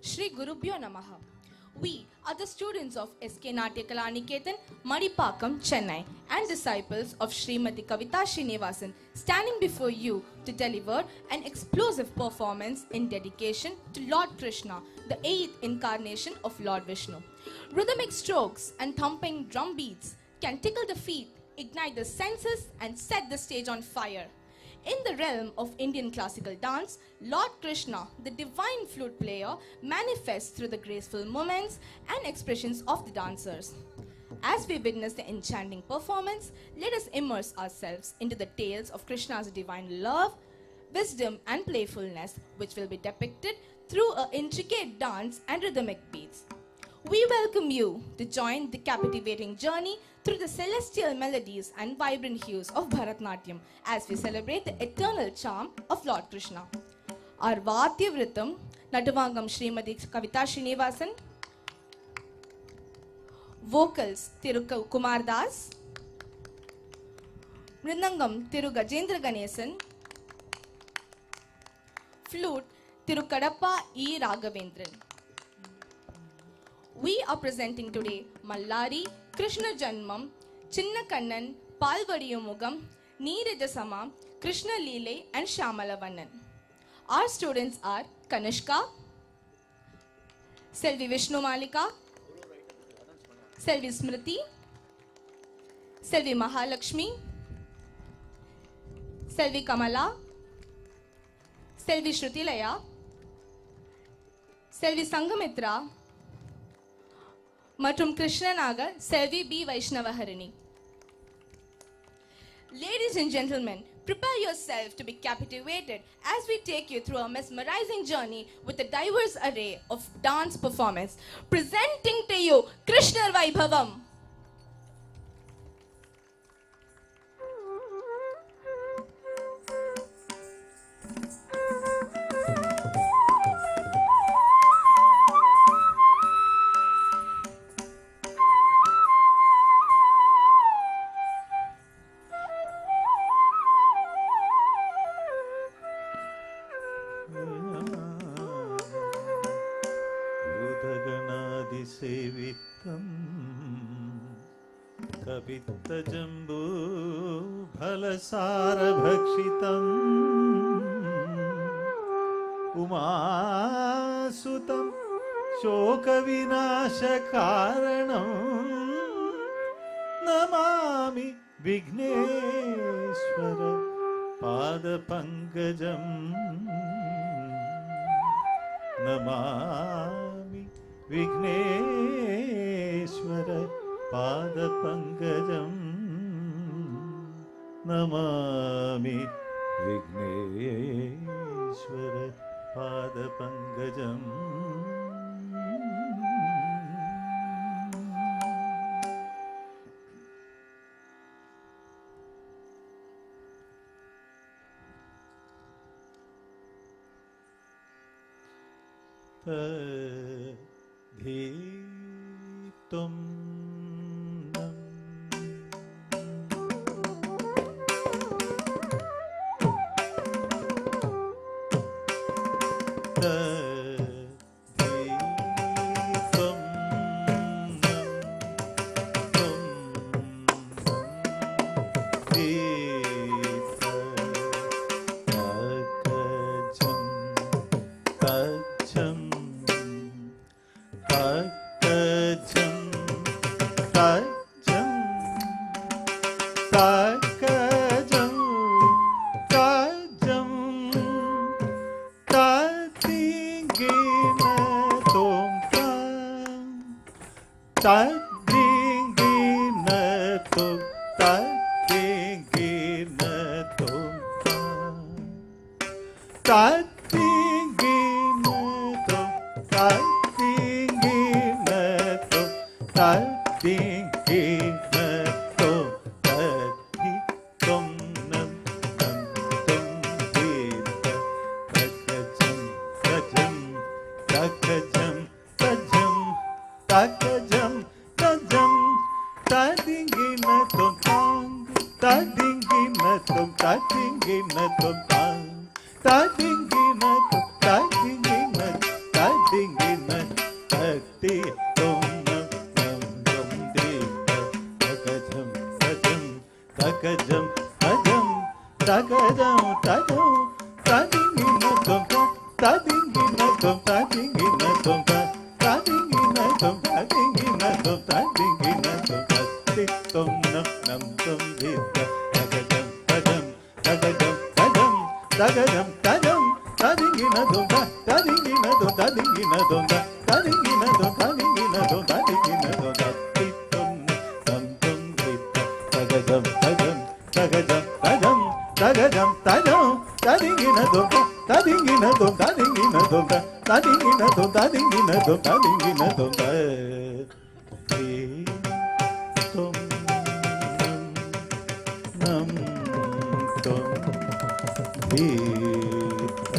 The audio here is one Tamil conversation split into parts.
Shri Gurubhyo Namaha. We are the students of SK Natya Kala Niketan, Madipakam, Chennai, and disciples of Srimati Kavita Srinivasan, standing before you to deliver an explosive performance in dedication to Lord Krishna, the 8th incarnation of Lord Vishnu. Rhythmic strokes and thumping drum beats can tickle the feet, ignite the senses, and set the stage on fire. In the realm of Indian classical dance, Lord Krishna, the divine flute player, manifests through the graceful movements and expressions of the dancers. As we witness the enchanting performance, let us immerse ourselves into the tales of Krishna's divine love, wisdom, and playfulness, which will be depicted through an intricate dance and rhythmic beats. We welcome you to join the captivating journey through the celestial melodies and vibrant hues of Bharatnatyam as we celebrate the eternal charm of Lord Krishna. Our Vatya Vritam, Natavangam Srimati Kavita Srinivasan, vocals Thiru Kumar Das, Mridangam Thiru Gajendra Ganesan, flute Thiru Kadappa E. Raghavendran. We are presenting today Mallari, Krishna Janmam, Chinna Kannan, Palvariyumugam, Neerajasama, Krishna Leela, and Shamalavannan. Our students are Kanishka, Selvi Vishnu Malika, Selvi Smriti, Selvi Mahalakshmi, Selvi Kamala, Selvi Shrutilaya, Selvi Sangamitra, மற்றும் கிருஷ்ணனாக செல்வி B வைஷ்ணவஹரிணி. Ladies and gentlemen, prepare yourself to be captivated as we take you through a mesmerizing journey with a diverse array of dance performance. Presenting to you Krishna Vaibhavam. सेवितं कवित्तजम्बू फलसारभक्षितम् उमासुतं शोकविनाशकारणं Namami Vighneshwar पादपङ्कजं Namami Vighneshwar पादपङ्कजं Namami Vighneshwar पादपङ्कजम् धीतुं ta ding ததிங்கின தத்தி தொன்னம் நம் தொம் தீத்த தகஜம் தஜம் தகஜம் தஜம் தகஜம் தஜம் ததிங்கின தொம் ததிங்கின தொம் ததிங்கின தொம் ததிங்கின தொம் ததிங்கின தொம் ததிங்கின தொம் தத்தி தொன்னம் நம் தொம் தீத்த தகஜம் தஜம் தகஜம் தஜம் தகஜம் தஜம் ததிங்கின தொம் ததிங்கின தொம் ததிங்கின தொம் ததிங்கின தொம் ததிங்கின தொம் ததிங்கின தொம் தத்தி தொன்னம் நம் தொம் தீத்த தகஜம் தஜம் தகஜம் தஜம் தகஜம் தஜம் ததிங்கின தொம் ததிங்கின தொம் ததிங்கின தொம் ததிங்கின தொம் ததிங்கின தொம் ததிங்கின தொம் தத்தி தொம் நம் தொம் தீத்த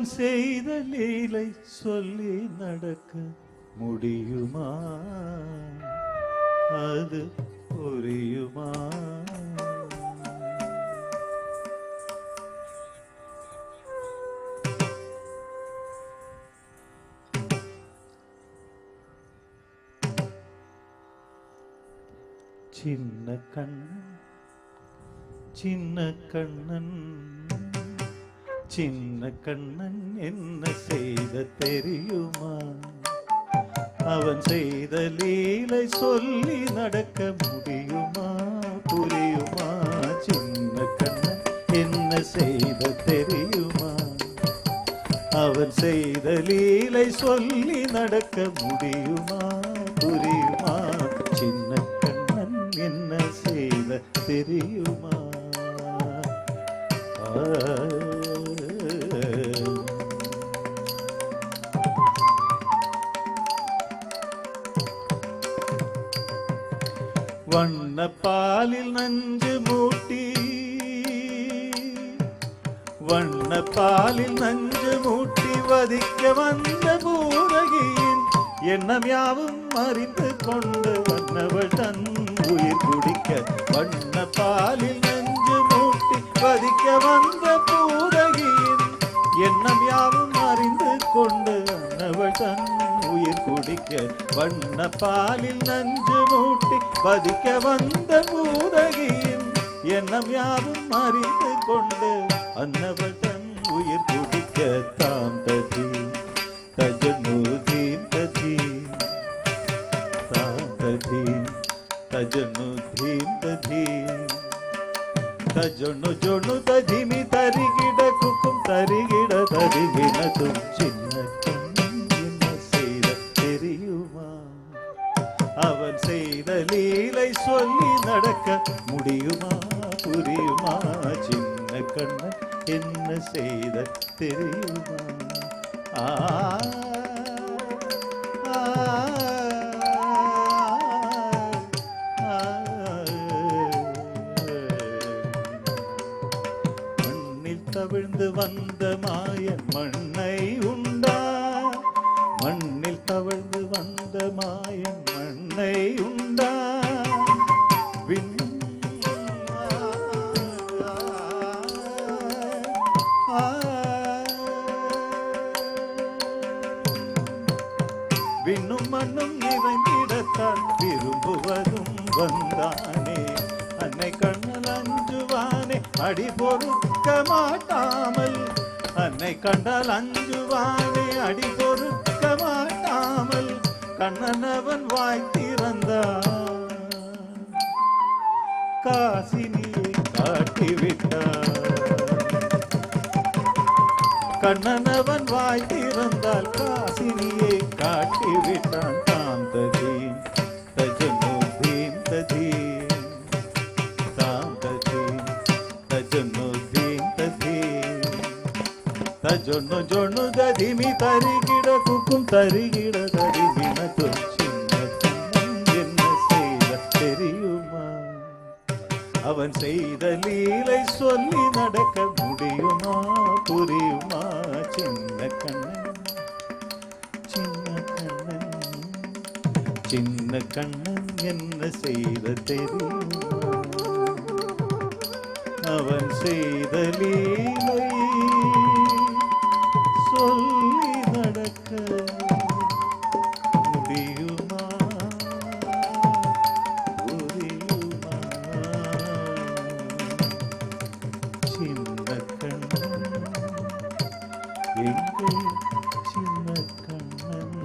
அவன் செய்த லீலை சொல்லி நடக்க முடியுமா? அது புரியுமா? சின்ன கண்ணன் சின்ன கண்ணன் சின்ன கண்ணன் என்ன செய்த தெரியுமா? அவன் செய்த லீலை சொல்லி நடக்க முடியுமா? புரியுமா? சின்ன கண்ணன் என்ன செய்த தெரியுமா? அவன் செய்த லீலை சொல்லி நடக்க முடியுமா? புரியுமா? சின்ன கண்ணன் என்ன செய்த தெரியுமா? வண்ண பாலில் நஞ்சு மூட்டி வண்ண பாலில் நஞ்சு மூட்டி வதிக்க வந்த பூரகியின் எண்ணம் யாவும் அறிந்து கொண்டு வண்ணவள் தன் உயிர் குடிக்க. வண்ண பாலில் நஞ்சு மூட்டி வதிக்க வந்த பூரகியின் எண்ணம் யாவும் அறிந்து கொண்டு வண்ணவள் தன் உயிர் குடிக்க. வண்ண பாலில் நஞ்சு மூட்டி வதிக்க வந்த பூரகியின் எண்ணம் யாவும் அறிந்து கொண்டு அன்னவள் தன் உயிர் குடிக்க. தாம் ததி தஜனுதீம் ததி தாம் ததி தஜனுதீம் ததி தஜனு ஜொனு ததிமி தரிகிட குக்கும் தரிகிட தரிகினதும். சின்ன கண்ணன் என்ன செய்த தெரியுமா? அவன் செய்த லீலை சொல்லி நடக்க முடியுமா? புரியுமா? சின்ன கண்ணன் என்ன செய்த தெரியுமா? மண்ணில் தவிழ்ந்து வந்த மாயன் மண்ணை உண்டா? மண்ணில் தவிழ்ந்து வந்த மாயன் மண்ணை உண்டா? விண்ணும் மண்ணும் நிறைந்திடத்தான் விரும்புவதும் வந்தானே. அன்னை கண்ணல் அஞ்சுவானே அடி பொறுக்க மாட்டாமல். அன்னை கண்டால் அஞ்சுவானே அடி பொறுக்க மாட்டாமல். கண்ணன் அவன் வாய் திறந்தான் காசினியை காட்டிவிட்டான். கண்ணனவன் வாய் திறந்தால் காசினியை காட்டிவிட்டான். தாம் ததீம் தஜனுதீம் ததீம் தாம் ததீம் தஜனுதீம் ததீம் தஜொன்னு ஜொன்னு ததிமி தரிகிட குக்கும் தரிகிட தரிகினது. சின்ன கண்ணன் என்ன செய்த தெரியுமா? அவன் செய்த லீலை சொல்லி நடக்க முடியுமா? புரியுமா? சின்ன கண்ணன் சின்ன கண்ணன் சின்ன கண்ணன் என்ன செய்த தெரியுமா? அவன் செய்த லீலை சொல்லி நடக்க முடியுமா? புரியுமா? சின்ன கண்ணன் எங்கள் சின்ன கண்ணன்.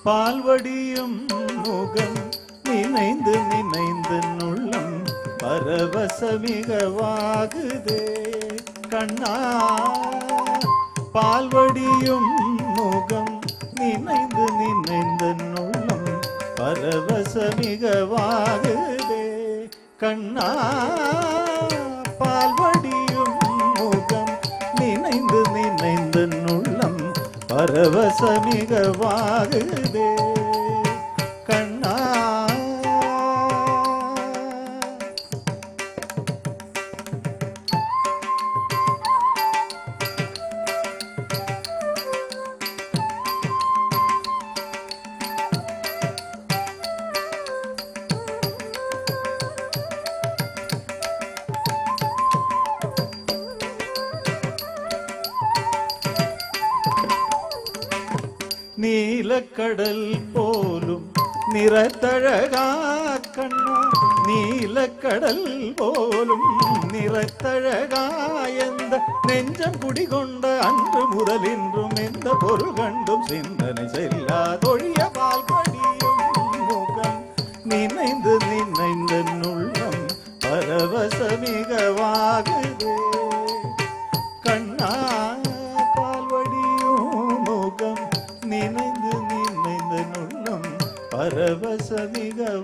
பால்வடியும் முகம் நினைந்து நினைந்து உள்ளம் பரவசமிகவாகுதே கண்ணா. பால்வடியும் முகம் நினைந்து நினைந்து உள்ளம் பரவசமிகவாகுதே கண்ணா. பால்வடியும் முகம் நினைந்து நினைந்து உள்ளம் பரவசமிகவாகுதே கண்ணா. நீலக்கடல் போலும் நிறத்தழகா கண்ணா. நீலக்கடல் போலும் நிறத்தழகா எந்த நெஞ்சம் குடிகொண்ட அன்று முதல் இன்றும் எந்த பொருள் கண்டும் சிந்தனை செல்லாதொழிய பால்படியும் முகம் நினைந்து நினைந்த உள்ளம் பரவசமிகவாகுதே கண்ணா. பால்வடியும் முகம் நினைந்து நினைந்த உள்ளம் பரவசமிகவாகுதே.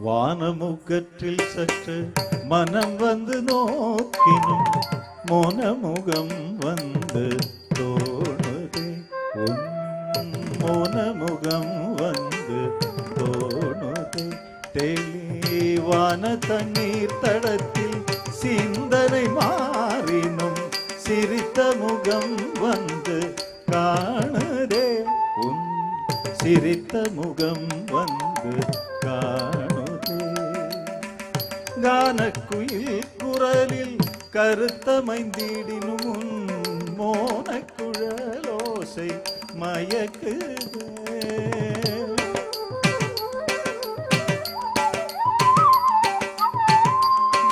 வானமுகற்றில் சற்று மனம் வந்து நோக்கினும் மோனமுகம் வந்து தோணுதே. உன் மோனமுகம் வந்து தோணுதே. தெளிவான தண்ணீர் தடத்தில் சிந்தனை மாறினும் சிரித்த முகம் வந்து காணுதே. உன் சிரித்த முகம் வந்து காணுதே. கானக்குயில் குரலில் கருத்தமைந்திடினும் உன் மோனக்குழலோசை மயக்குதே.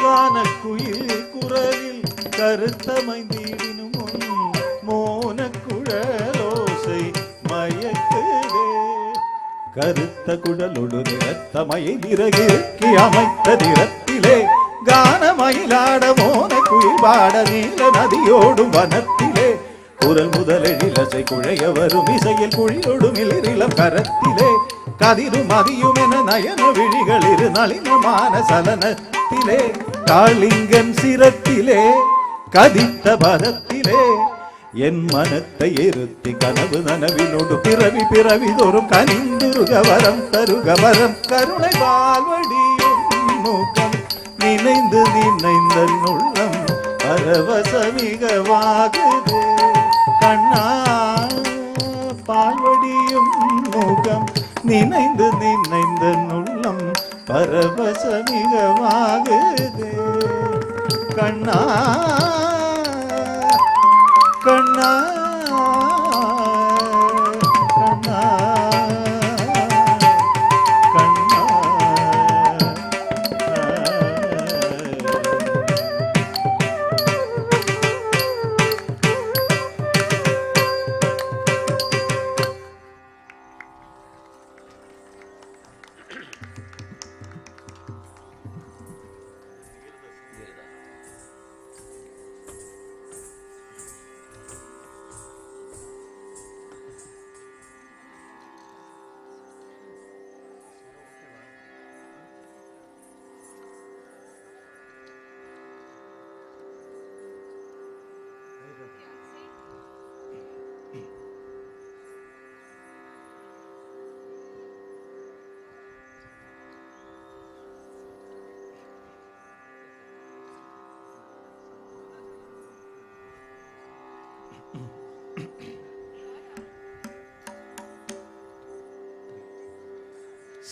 கானக்குயில் குரலில் கருத்தமைந்திடினும் உன் மோனக்குழலோசை மயக்குதே. கருத்த குழலொடு நிறத்தமையை விறகிற்கு அமைத்த நிறத்திலே கானமயிலாட மோன குயில்பாட நீல நதியோடும் வனத்திலே குரல் முதலெழிலசை குழைய வரும் இசையில் குழியோடும் இளிரிலம் கரத்திலே கதிரும் மதியும் என நயன விழிகள் இரு நளினமான சலனத்திலே காளிங்கன் சிரத்திலே கதித்த பதத்திலே என் மனத்தை இருத்தி கனவு நனவினோடு பிறவி பிறவி தோறும் கனிந்துருக வரம் தருக வரம் கருணை பால்வடியும் முகம் நினைந்து நினைந்த உள்ளம் பரவசமிகவாகுதே கண்ணா. பால்வடியும் முகம் நினைந்து நினைந்த உள்ளம் பரவசமிகவாகுதே கண்ணா. கண்ணா கண்ணா கண்ணா.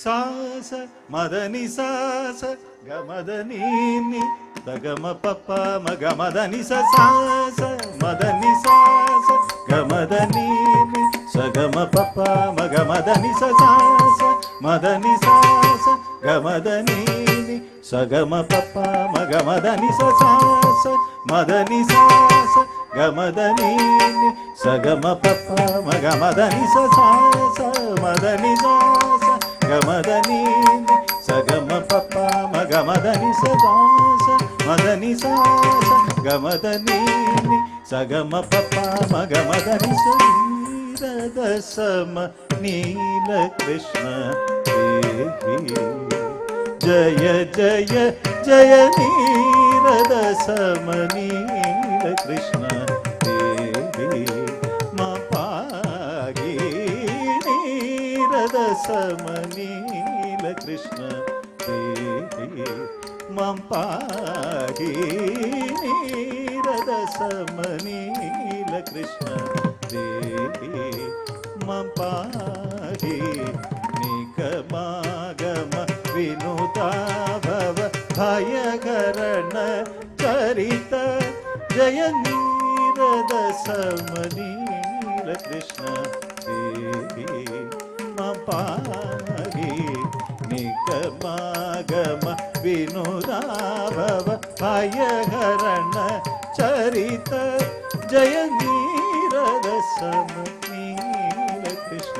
சாச மதனி சாச గమదని సగమ పప్ప మగమదని సస మదని సాస గమదని సగమ పప్ప మగమదని సస మదని సాస గమదని సగమ పప్ప మగమదని సస మదని సాస గమదని సగమ పప్ప మగమదని సస మదని సాస గమదని సగమ పప్ప మగమదని సస మదని సాస గమదని సగమ పప్ప మగమదని సీరద సమ నీల కృష్ణ జయ జయ జయ నీరద సమ నీల కృష్ణ మా పాగి నీరద సమ నీల కృష్ణ మం పాగి నీరద సమ నీల కృష్ణ మం పాగి నిగమాగమ వినుతా భవ భయకరణ చరిత జయ నీరద సమ నీల కృష్ణ మం పాగి నిగమాగమ వినుతా భవ భయకరణ చరిత జయ నీరద సమ నీల కృష్ణ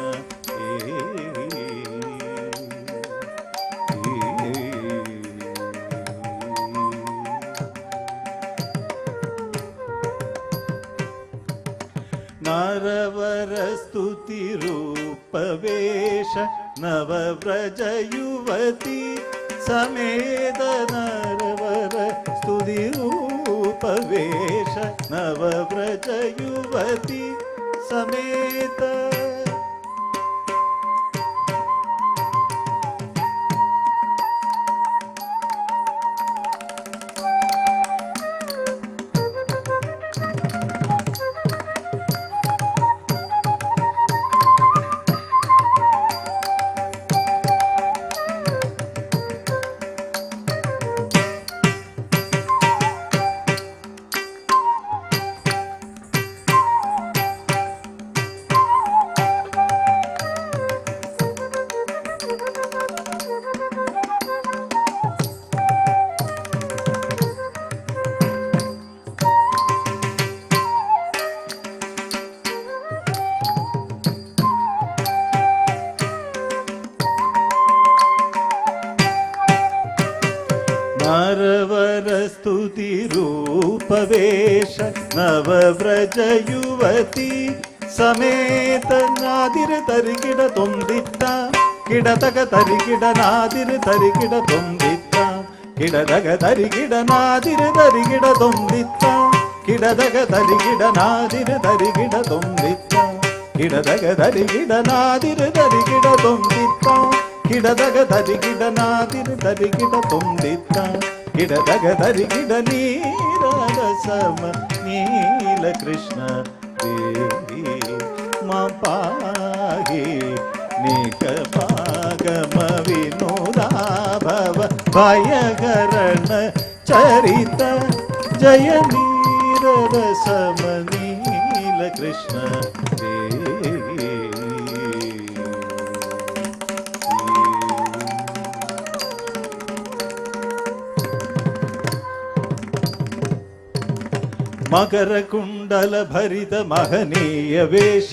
నరవర స్తుతి రూపవేష నవవ్రజ యువతి సమేత నరవర స్తుతి రూపవేష నవవ్రజ యువతి సమేత నరవర స్తుతి రూపవేష నవవ్రజ యువతి సమేత నాదిర తరిగిడ తొందిట్ట కిడతగ తరిగిడ నాదిర తరిగిడ తొందిట్ట కిడదగ తరిగిడ నాదిర తరిగిడ తొందిట్ట కిడదగ తరిగిడ నాదిర తరిగిడ తొందిట్ట కిడదగ తరిగిడ నాదిర తరిగిడ తొందిట్ట కిడదగ తరిగిడ నాదిర తరిగిడ తొందిట్ట కిడదగ తరిగిడ నీరద సమ నీల కృష్ణ దేవి మా పాగి నిగమాగమ వినోదా భవ భయకరణ చరిత జయ నీరద సమ నీల కృష్ణ దేవి మకర కుండల భరిత మహనీయ వేష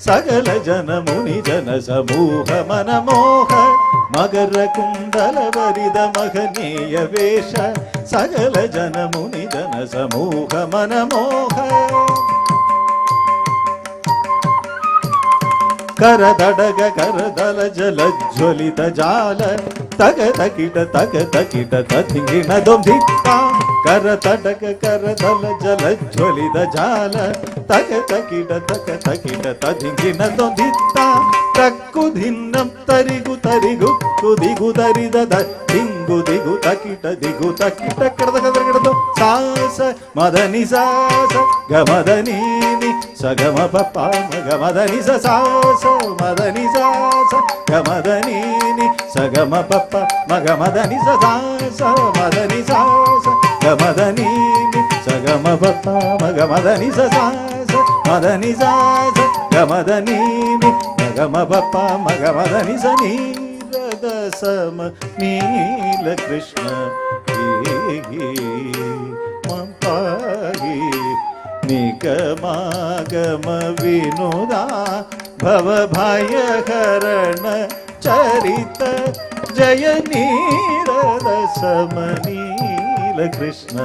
సకల జన ముని జన సమూహ మనమోహ మకర కుండల భరిత మహనీయ వేష సకల జన ముని జన సమూహ మనమోహ కరదడగ కరదల జలజ్వలిత జాల తగ తకిట తథింగిణ దొంధిట్ట కరతడగ కరదల జలజ్వలిత జాల తగ తకిట తథింగిణ దొంధిట్ట తక్కు ధిన్నం తరిగు తరిగు కుదిగు దరిద దింగు దిగు తకిట దిగు తకిట కడదగ சாச மதனி சாச கமதனி சகம பப்பா மகமதனி சாச மதனி சாச கமதனி சகம பப்பா மகமதனி சாச மதனி சாச கமதனி சகம பப்பா மகமதனி சாச மதனி சாச கமதனி மகம பப்பா மகமதனி சனி சம நீல கிருஷ்ண மம்பாகி நிகமாகம வினோதா பவபயஹரண சரித ஜய நீரத சம நீல கிருஷ்ண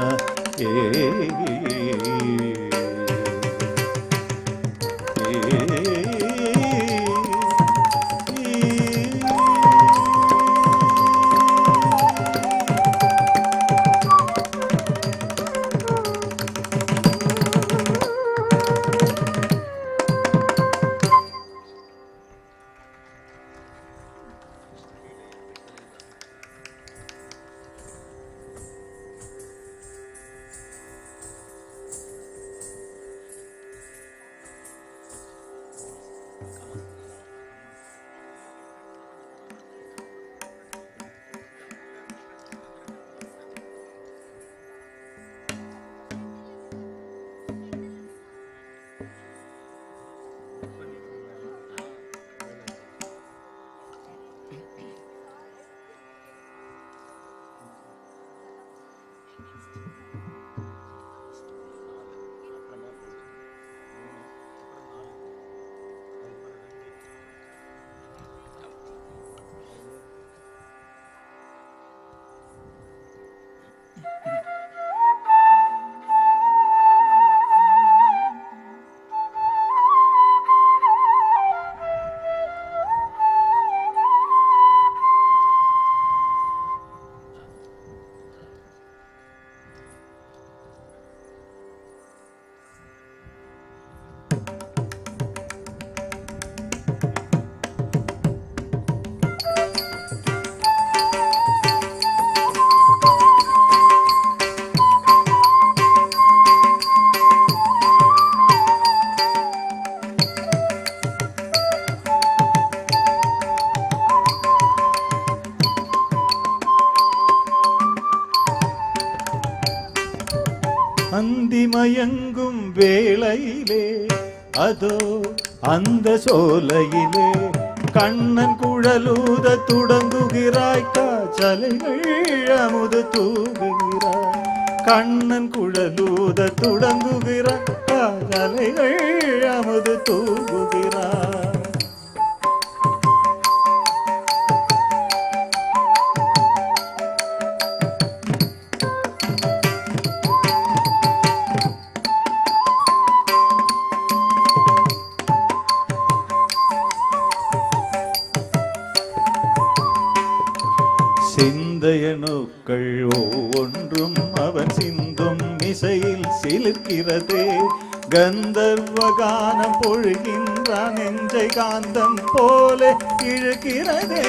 அந்திமயங்கும் வேளையிலே அதோ அந்த சோலையிலே கண்ணன் குழலூத துடங்குகிறாய் காச்சலைகள் அமுது தூங்குகிறாய் கண்ணன் குழலூத துடங்குகிறாய் காச்சலைகள் அமுது தூங்குகிறாய் சிந்தையணுக்கள் ஒவ்வொன்றும் அவன் சிந்தும் இசையில் சிலிர்க்கிறதே கந்தர்வகானம் பொழுகின்றான் நெஞ்சை காந்தம் போல இழுக்கிறதே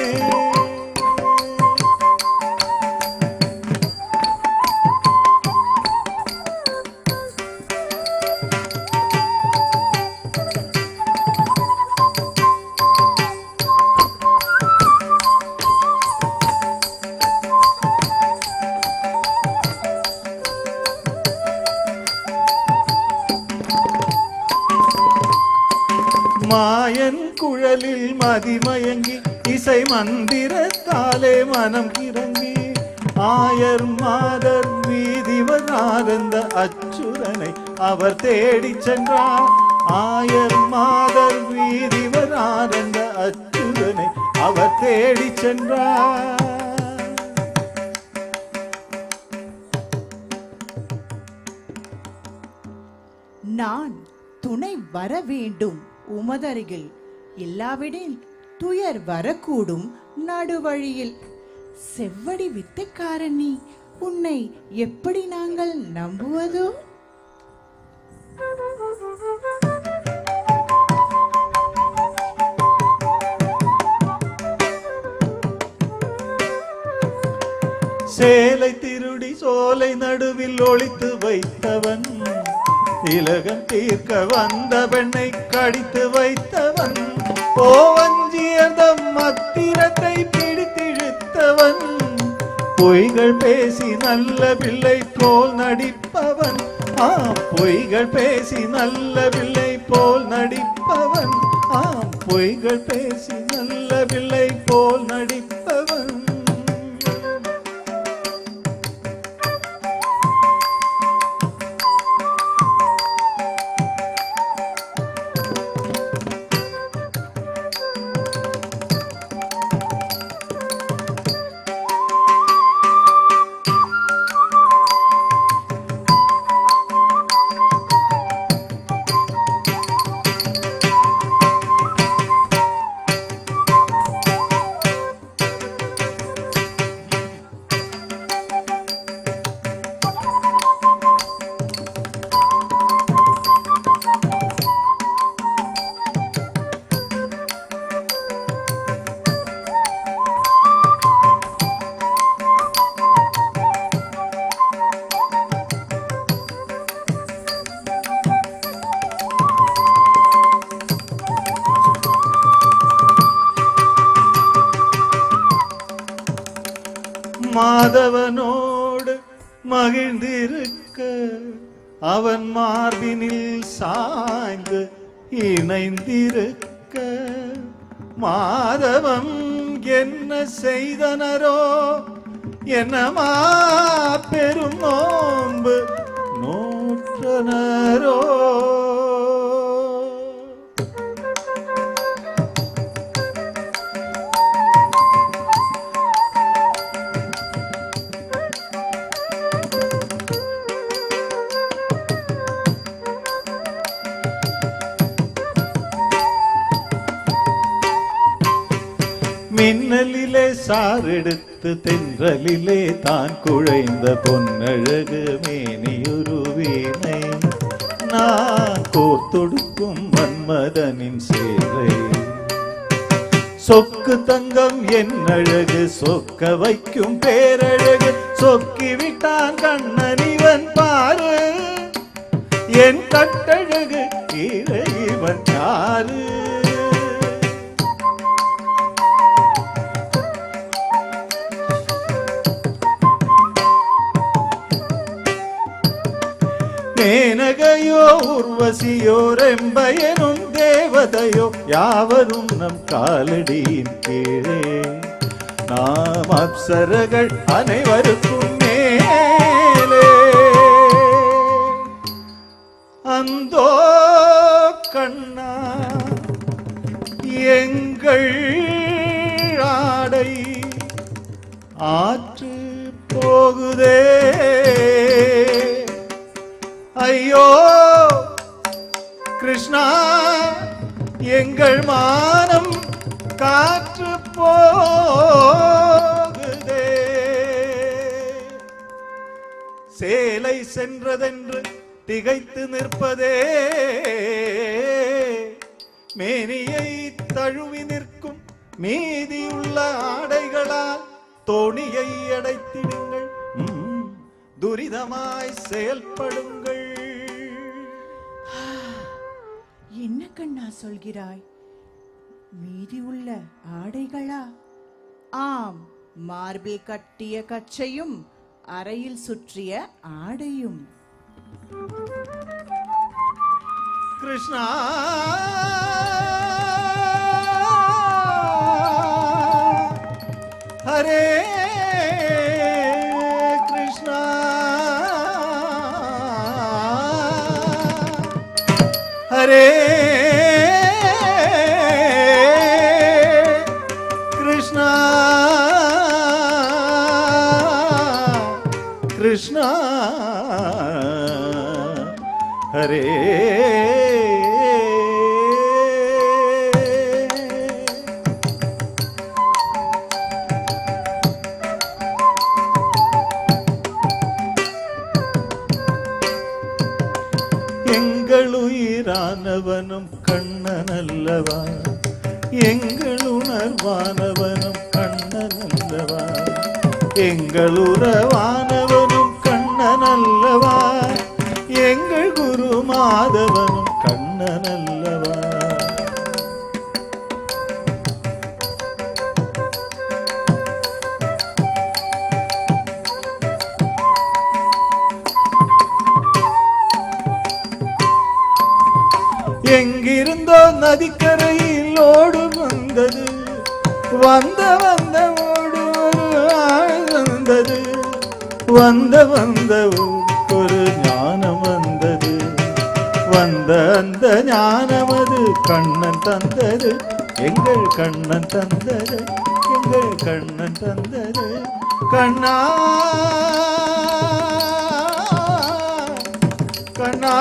மாயன் குழலில் மதிமயங்கி இசை மந்திரத்தாலே மனம் கிறங்கி ஆயர் மாதர் வீதிவர் ஆனந்த அச்சுதனை அவர் தேடி சென்றார் ஆயர் மாதர் வீதிவர் ஆனந்த அச்சுதனை அவர் தேடி சென்றார் நான் துணை வர வேண்டும் உமதருகில் இல்லாவிடில் துயர் வரக்கூடும் நடுவழியில் செவ்வடி வித்தைக்காரன் நீ உன்னை எப்படி நாங்கள் நம்புவதோ சேலை திருடி சோலை நடுவில் ஒளித்து வைத்தவன், திலகம் தீர்க்க வந்த பெண்ணை கடித்து வைத்தவன், ஓவஞ்சியதம் மத்திரத்தை பிடித்திழுத்தவன், பொய்கள் பேசி நல்ல பிள்ளை போல் நடிப்பவன், பொய்கள் பேசி நல்ல பிள்ளை போல் நடிப்பவன், பொய்கள் பேசி நல்ல பிள்ளை போல் நடிப்பவன். மாதவனோடு மகிழ்ந்திருக்க அவன் மார்பினில் சாய்ந்து இணைந்திருக்க, மாதவம் என்ன செய்தனரோ, என்னமா பெரும் நோன்பு நூற்றனரோ. மின்னலிலே சாரெடுத்து தென்றலிலே தான் குழைந்த பொன்னழகு மேனியொரு வீணை, நான் கோர்த்தொடுக்கும் மன்மதனின் சேலை, சொக்கு தங்கம் என் அழகு சொக்க வைக்கும் பேரழகு, சொக்கி விட்டான் கண்ணனிவன் பாரு, என் கட்டழகு இறைவன் யாரு. மேனகையோ உர்வசியோ ரெம்பயனும் தேவதையோ யாவரும் நம் காலடியின் கீழே, நாம் அப்சரகள் அனைவருக்கும் மேலே. அந்தோ கண்ணா எங்கள் ஆடை ஆற்று போகுதே, ஐயோ கிருஷ்ணா எங்கள் மானம் காற்று போகுதே. சேலை சென்றதென்று திகைத்து நிற்பதே, மேனியை தழுவி நிற்கும் மீதியுள்ள ஆடைகளால் தோணியை அடைத்திடுங்கள், துரிதமாய் செயல்படுங்கள். என்ன கண்ணா சொல்கிறாய்? மீதி உள்ள ஆடைகளா? ஆம், மார்பில் கட்டிய கச்சையும் அறையில் சுற்றிய ஆடையும். கிருஷ்ணா ஹரே கிருஷ்ணா ஹரே கிருஷ்ணா கிருஷ்ணா ஹரே. எங்களுயிரானவனும் கண்ணனல்லவா, எங்கள் உணர்வானவனும் கண்ணனல்லவா, எங்கள் உறவானவனும் கண்ணன் அல்லவா, எங்கள் குரு மாதவனும் கண்ணன் அல்லவா. எங்கிருந்தோ நதிக்கரையில் ஓடு வந்தது, வந்த வந்த ஓடு வந்தது, வந்த வந்த ஒரு ஞானம் வந்தது, வந்த அந்த ஞானமது கண்ணன் தந்தது, எங்கள் கண்ணன் தந்தது, எங்கள் கண்ணன் தந்தது. கண்ணா கண்ணா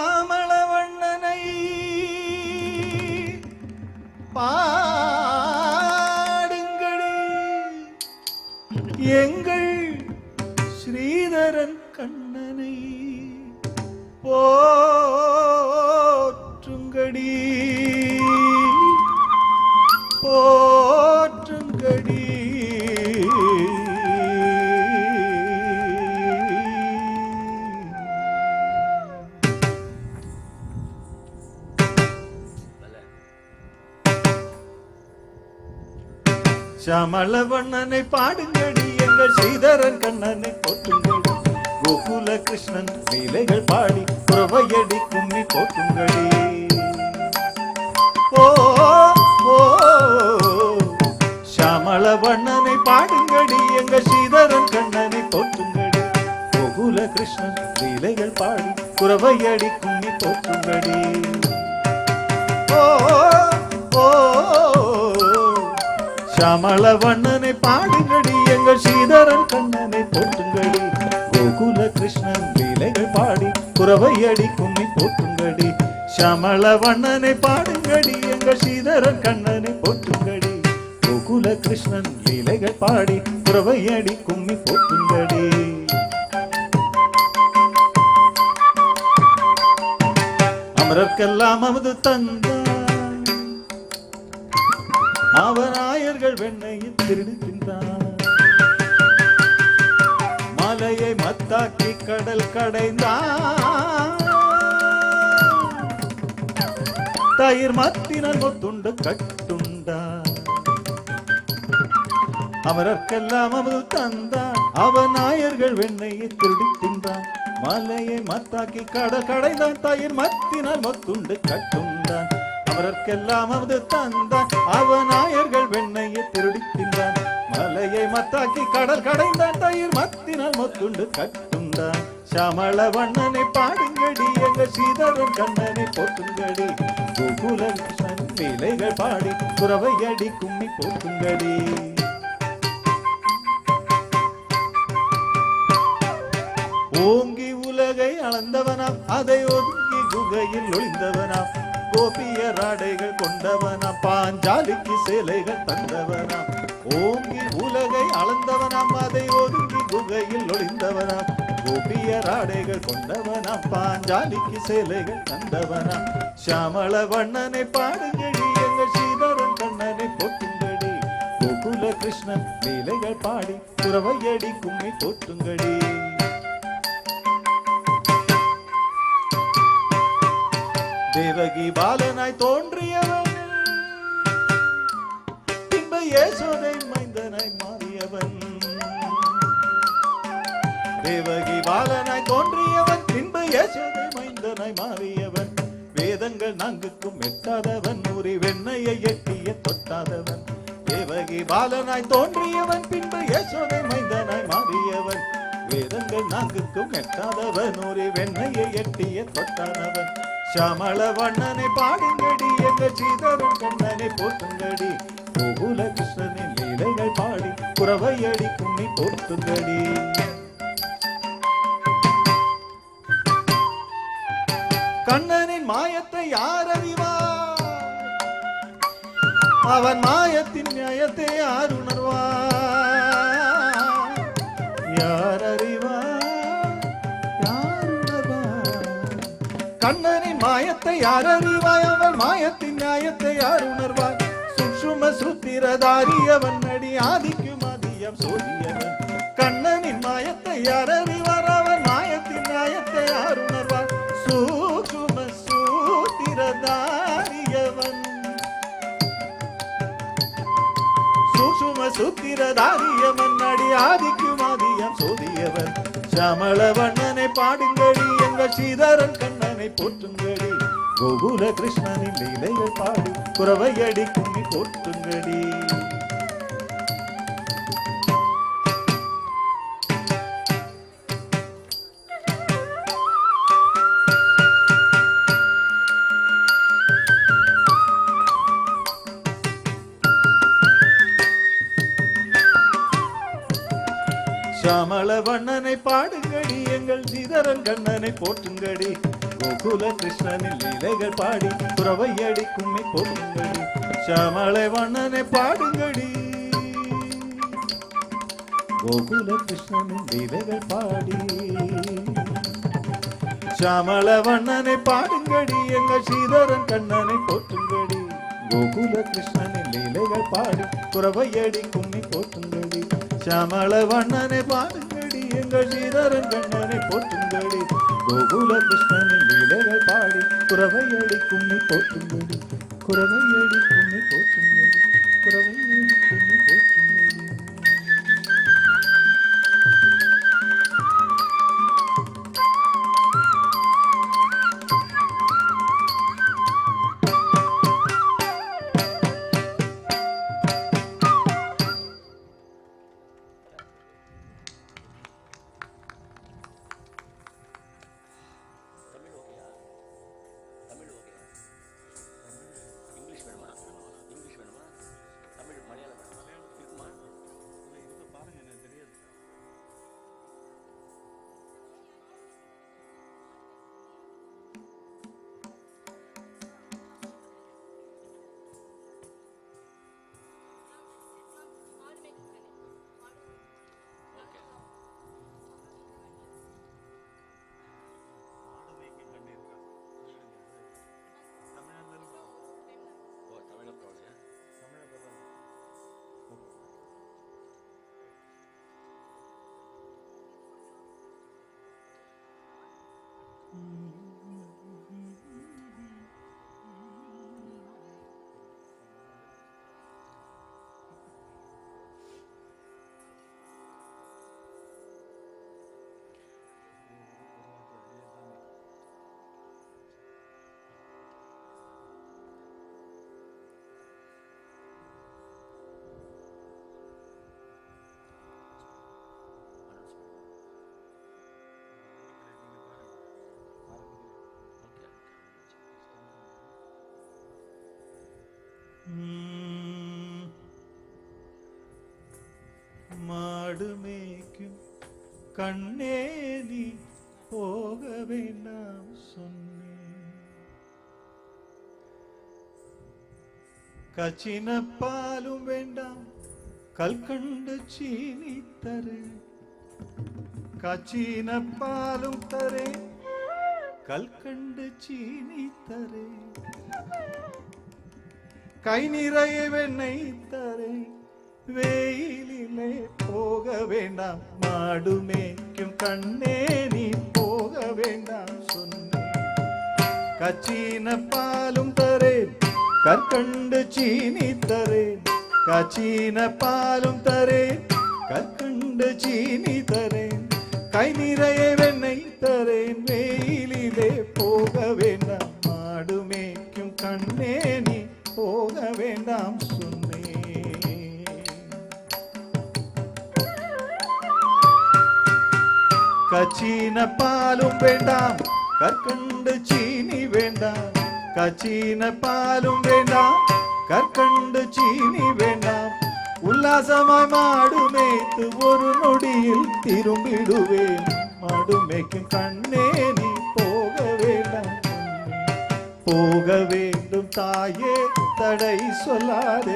ஷாமளவண்ணனை பாடுங்களே, எங்கள் ஸ்ரீதரன் கண்ணனை போற்றுங்கடி போற்றுங்கடி. ஷாமளவண்ணனை பாடுங்கடி, எங்கள் ஸ்ரீதரன் கண்ணனை போற்றுங்கடி, கோகுல கிருஷ்ணன் லீலைகள் பாடி புறவையடி கும்மி போற்றுங்கடி. ஓ ஓ ஷாமளவண்ணனை பாடுங்கடி, எங்கள் ஸ்ரீதரன் கண்ணனை போற்றுங்கடி, கோகுல கிருஷ்ணன் லீலைகள் பாடி புறவையடி கும்மி போற்றுங்கடி. ஷியாமள வண்ணனை பாடுங்கடி எங்கள் ஸ்ரீதரன் கண்ணனை போற்றுங்கடி கோகுல கிருஷ்ணன் லீலைகள் பாடி குரவை அடி கும்மி போற்றுங்கடி ஷியாமள வண்ணனை பாடுங்கடி எங்கள் ஸ்ரீதரன் கண்ணனை போற்றுங்கடி கோகுல கிருஷ்ணன் லீலைகள் பாடி குரவை அடி கும்மி போற்றுங்கடி அமரர்க்கெல்லாம் அமுது தந்தான் அவனாயர்கள் வெண்ணையில் திருடி தின்றான் மலையை மத்தாக்கி கடல் கடைந்தான் தயிர் மத்தினால் முத்துண்டு கட்டுண்டான் அமரர்க்கெல்லாம் அமுது தந்தான் அவனாயர்கள் வெண்ணையை திருடி தின்றான் மலையை மத்தாக்கி கடல் கடைந்தான் தயிர் மத்தினால் முத்துண்டு கட்டுண்டான் அவர்க்கெல்லாம் அமுது தந்தான் அவனாயர்கள் வெண்ணையை திருடி தின்றான் மலையை மத்தாக்கி கடல் கடைந்தான் தயிர் மத்தினால் மொத்துண்டு கட்டுண்டான் ஷியாமள வண்ணனை பாடுங்கடி எங்கள் ஸ்ரீதரன் கண்ணனை போற்றுங்கடி கோகுல கிருஷ்ணன் லீலைகள் பாடி குரவை அடி கும்மி போற்றுங்கடி ஓங்கி உலகை அளந்தவனாம் அதை ஒதுங்கி குகையில் ஒளிந்தவனாம் கோபியர் ஆடைகள் கொண்டவனாம் பாஞ்சாலிக்கு சேலைகள் தந்தவனாம் ஓங்கி உலகை அளந்தவனாம் அதை ஒதுங்கி குகையில் ஒளிந்தவனாம் கோபியர் ஆடைகள் கொண்டவனாம் பாஞ்சாலிக்கு சேலைகள் தந்தவனாம் ஷியாமள வண்ணனை பாடுங்கடி எங்கள் ஸ்ரீதரன் கண்ணனை போற்றுங்கடி கோகுல கிருஷ்ணன் லீலைகள் பாடி குரவையடி கும்மி போற்றுங்கடி தேவகி பாலனாய் தோன்றியவன் பின்பு யசோதை மைந்தனாய் மாறியவன் தேவகி பாலனாய் தோன்றியவன் பின்பு யசோதை மைந்தனாய் மாறியவன் வேதங்கள் நான்குக்கும் எட்டாதவன் ஊரி வெண்ணையை எட்டிய தொட்டாதவன் தேவகி பாலனாய் தோன்றியவன் பின்பு யசோதை மைந்தனாய் மாறியவன் வேதங்கள் நான்குக்கும் எட்டாதவன் ஊரி வெண்ணையை எட்டிய தொட்டாதவன் ஷியாமள வண்ணனை பாடுங்கடி எங்கள் ஸ்ரீதரன் கண்ணனை போற்றுங்கடி கோகுல கிருஷ்ணனின் லீலைகள் பாடி குரவை அடி கும்மி போற்றுங்கடி கண்ணனின் மாயத்தை யார் அறிவார் அவன் மாயத்தின் நியாயத்தை யார் உணர்வார் யார் அறிவார் கண்ணனின் மாயத்தை யார் அறிவாய் அவன் மாயத்தின் நியாயத்தை யார் உணர்வாய் சுஷும சூத்திரதாரியவன் அடி ஆதிக்கும் அதியம் சோதியவன் கண்ணனின் மாயத்தை யார் அறிவார் அவன் மாயத்தின் நியாயத்தை யார் உணர்வார் சுஷும சூத்திரதாரியவன் சுஷும சூத்திரதாரியவன் அடி ஆதிக்கும் அதியம் சோதியவன் ஷியாமள வண்ணனை பாடுங்கடி எங்கள் ஸ்ரீதரன் கண்ணனை போற்றுங்கடி கோகுல கிருஷ்ணனின் லீலைகள் பாடி குரவை அடி கும்மி போற்றுங்கடி ஷியாமள வண்ணனை பாடுங்கடி எங்கள் ஸ்ரீதரன் கண்ணனை போற்றுங்கடி கோகுல கிருஷ்ணனின் லீலைகள் பாடி குரவை அடி கும்மி போற்றுங்கடி ஷியாமள வண்ணனை பாடுங்கடி கோகுல கிருஷ்ணனின் லீலைகள் பாடி ஷியாமள வண்ணனை பாடுங்கடி எங்கள் ஸ்ரீதரன் கண்ணனை போற்றுங்கடி கோகுல கிருஷ்ணனின் லீலைகள் பாடி குரவை அடி கும்மி போற்றுங்கடி ஷியாமள வண்ணனை பாடுங்கடி எங்கள் ஸ்ரீதரன் கண்ணனை போற்றுங்கடி கோகுல கிருஷ்ணனின் லீலைகள் பாடி குரவை அடி கும்மி போற்றுங்கடி குரவை அடி கும்மி போற்றுங்கடி குரவை அடி கும்மி போற்றுங்கடி इंग्लिश வேணுமா? தமிழ் மலையாளம் வேணுமா? மாடு மேய்க்கும் கண்ணே நீ போக வேண்டாம் சொன்னேன். கச்சின பாலும் வேண்டாம் கல்கண்டு சீனி தரே. கச்சின பாலும் தரே கல்கண்டு சீனி தரே. கை நிறைய வெண்ணெய் தரே. வெயிலிலே போக வேண்டாம் மாடு மேய்க்கும் கண்ணே நீ போக வேண்டாம் சொன்னேன். கச்சின பாலும் தரேன் கற்கண்டு சீனி தரேன். கச்சின பாலும் தரேன் கற்கண்டு சீனி தரேன். கை நிறைய வெண்ணெய் தரேன். வெயிலிலே போக வேண்டாம் மாடு மேய்க்கும் கண்ணே நீ போக வேண்டாம் சொன்னேன். கச்சின பாலும் வேண்டாம் கற்கண்டு சீனி வேண்டாம். கச்சின பாலும் வேண்டாம் கற்கண்டு சீனி வேண்டாம். உல்லாசமாய் மாடு மேய்த்து ஒரு நொடியில் திரும்பிடுவேன். மாடு மேய்க்கும் கண்ணே நீ போக வேண்டாம். போக வேண்டும் தாயே தடை சொல்லாத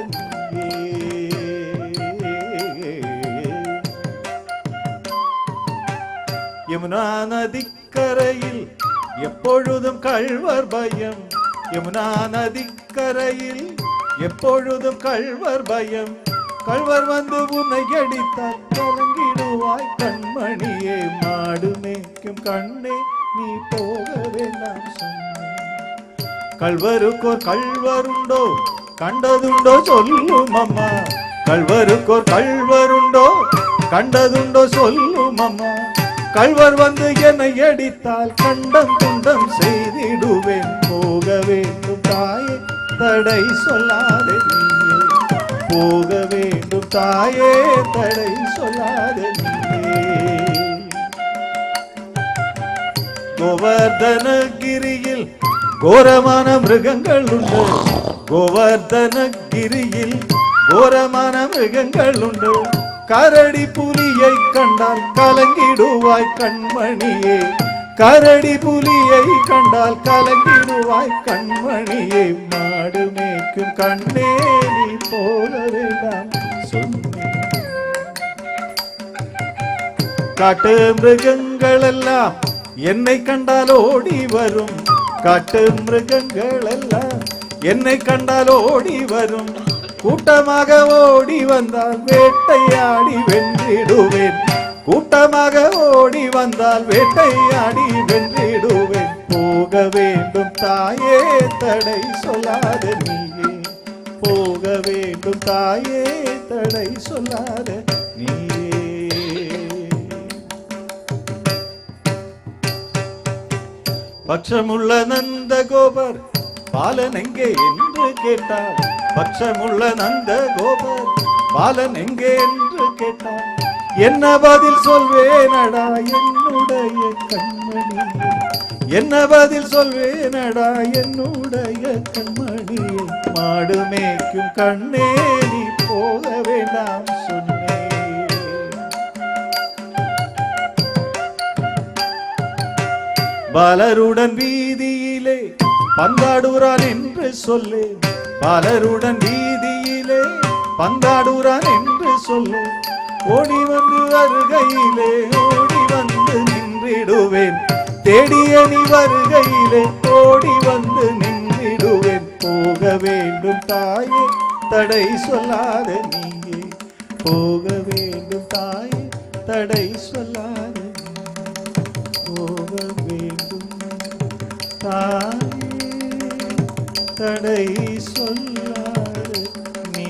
யமுனா நதிக்கரையில் எப்பொழுதும் கள்வர் பயம். யமுனா நதிக்கரையில் எப்பொழுதும் கள்வர் பயம். கள்வர் வந்து உன்னை அடித்தால் கலங்கிடுவாய் கண்மணியே. மாடு மேய்க்கும் கண்ணே நீ போக வேண்டாம் சொன்னேன். கள்வருக்கோர் கள்வருண்டோ கண்டதுண்டோ சொல்லும் அம்மா. கள்வருக்கோர் கள்வருண்டோ கண்டதுண்டோ சொல்லும் அம்மா. கள்வர் வந்து என்னை அடித்தால் கண்டம் துண்டம் செய்திடுவேன். போக வேண்டும் தாயே தடை சொல்லாதே நீயே. போக வேண்டும் தாயே தடை சொல்லாதே நீயே. கோவர்தனகிரியில் கோரமான மிருகங்கள் உண்டு. கோவர்தனகிரியில் கோரமான மிருகங்கள் உண்டு. கரடி புலியை கண்டால் கலங்கிடுவாய் கண்மணியே. கரடி புலியை கண்டால் கலங்கிடுவாய் கண்மணியே. மாடு மேய்க்கும் கண்ணே நீ போக வேண்டாம் சொன்னேன். காட்டு மிருகங்கள் எல்லாம் என்னை கண்டால் ஓடி வரும். காட்டு மிருகங்கள் எல்லாம் என்னை கண்டால் ஓடி வரும். கூட்டமாக ஓடி வந்தால் வேட்டையாடி வென்றிடுவேன். கூட்டமாக ஓடி வந்தால் வேட்டையாடி வென்றிடுவேன். போக வேண்டும் தாயே தடை சொல்லாத நீயே. போக வேண்டும் தாயே தடை சொல்லாத நீயே. பட்சமுள்ள நந்த கோபர் பாலன் எங்கே என்று கேட்டார். பட்சமுள்ள நந்த கோபர் பாலன் எங்கே என்று கேட்டார். என்ன பதில் சொல்வேனடா என்னுடைய கண்மணியே. என்ன பதில் சொல்வேனடா என்னுடைய கண்மணியே. மாடு மேய்க்கும் கண்ணே நீ போக வேண்டாம் சொன்னேன். பாலருடன் வீதியிலே பந்தாடுறான் என்று சொல்லு. பாலருடன் வீதியிலே பந்தாடுறான் என்று சொல்லு. ஓடி வந்து வருகையிலே ஓடி வந்து நின்றிடுவேன். தேடிய நீ வருகையிலே ஓடி வந்து நின்றிடுவேன். போக வேண்டும் தாயே தடை சொல்லாத நீயே. போக வேண்டும் தாயே தடை சொல்லாத. போக வேண்டும் தாயே தடை சொல்லாத நீ.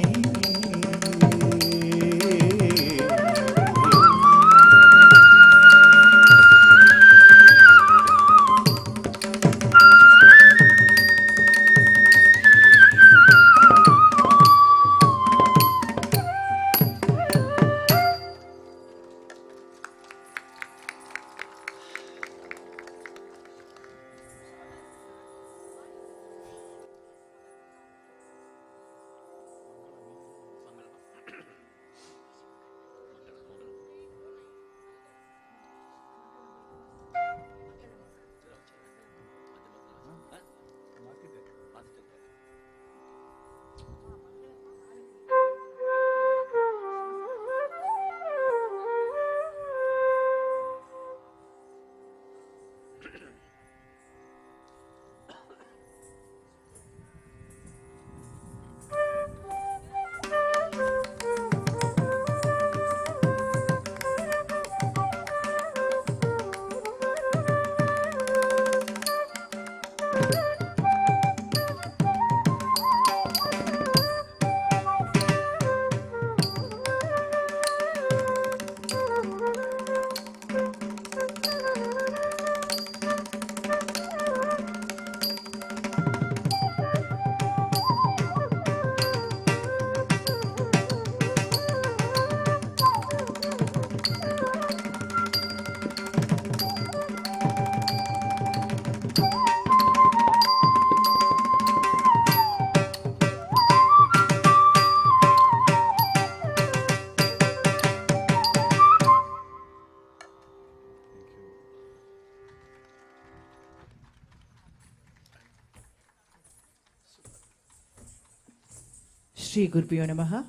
Shri Gurubhyo Namaha.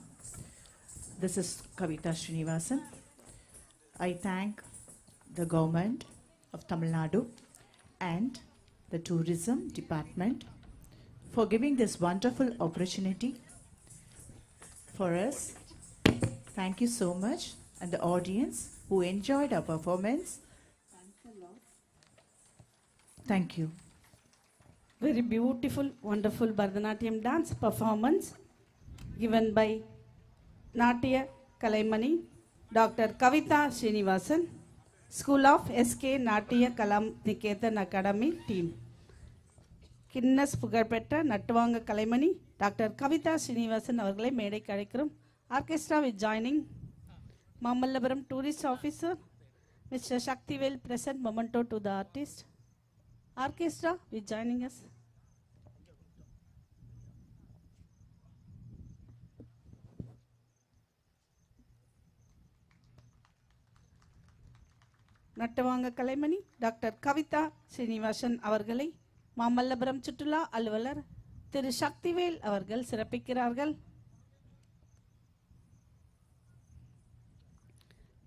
This is Kavita Srinivasan. I thank the government of Tamil Nadu and the tourism department for giving this wonderful opportunity for us. Thank you so much, and the audience who enjoyed our performance. Thank you. Very beautiful, wonderful Bharatanatyam dance performance given by Natya Kalaimani, Dr. Kavita Srinivasan, School of SK Natya Kalam Niketan Academy team. Guinness புகழ்பெற்ற நட்டுவாங்க கலைமணி டாக்டர் கவிதா ஸ்ரீனிவாசன் அவர்களை மேடைக்கு அழைக்கிறோம். Orchestra with joining Mamallapuram tourist officer mister Sakthivel present memento to the artist. Orchestra with joining us. நட்டவாங்க கலைமணி டாக்டர் கவிதா ஸ்ரீனிவாசன் அவர்களை மாமல்லபுரம் சுற்றுலா அலுவலர் திரு சக்திவேல் அவர்கள் சிறப்பிக்கிறார்கள்.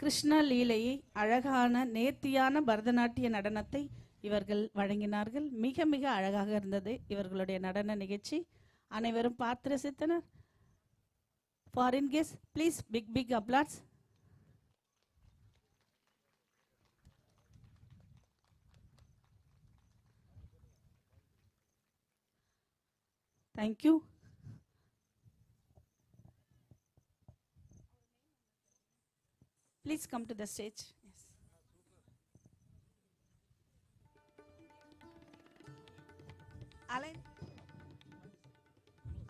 கிருஷ்ண லீலையை அழகான நேர்த்தியான பரதநாட்டிய நடனத்தை இவர்கள் வழங்கினார்கள். மிக மிக அழகாக இருந்தது இவர்களுடைய நடன நிகழ்ச்சி. அனைவரும் பார்த்து ரசித்தனர். Foreign guest please big applause. Thank you. Please come to the stage.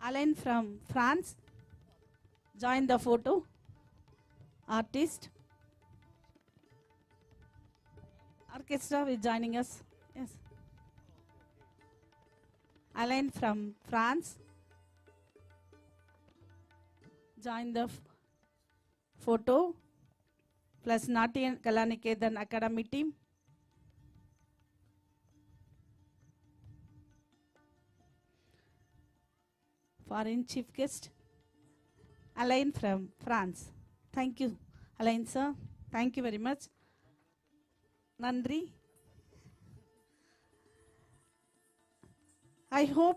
Alain from France, join the photo. Artist. Orchestra is joining us. Yes. Alain from France, join the photo. Plus Natya Kalaniketan Academy team. Foreign chief guest, Alain from France. Thank you, Alain sir. Thank you very much. Nandri. I hope